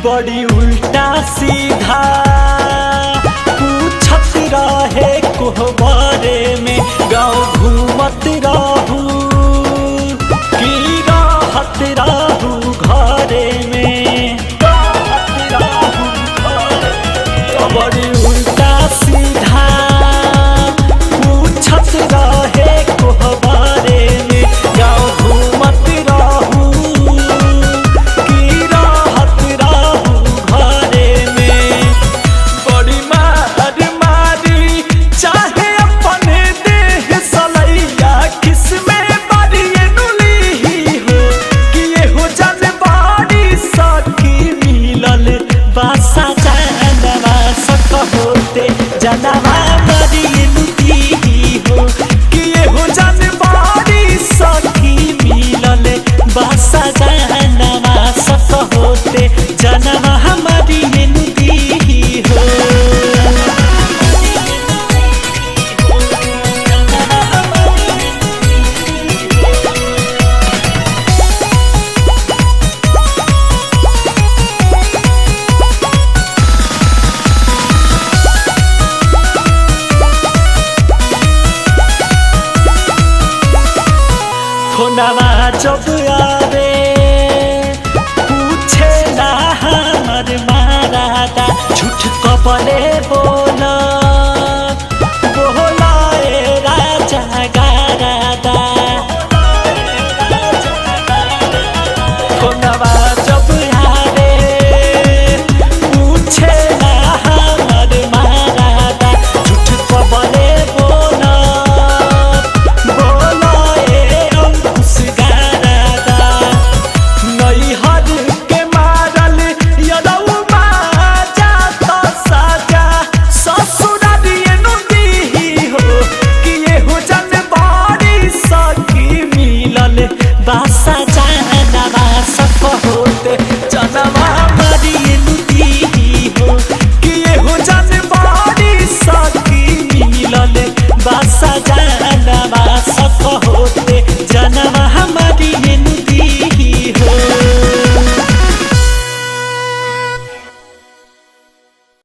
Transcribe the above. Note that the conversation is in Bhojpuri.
बड़ी उल्टा सीधा पूछत रहे कोहबरे में गाँव घूमत रहू की रहत रहू घरे में बड़ी उल्टा सीधा पूछत रहे कोहबरे में गाँव घूमत रहू की रहत रहू घरे में बड़ी मार मारी चाहे अपने देह सलैया किसमें बड़ी नुली हो कि ये हो जन बाड़ी सखी मिलल बासा जानवा सक होते जनवा बड़ी नुती हो कि ये हो जन बाड़ी सखी मिलल बासा जानवा सक होते जनवा हमारी नुती हो। फोनवा जब आवे पूछे ना हमर मारादा झूठ कबले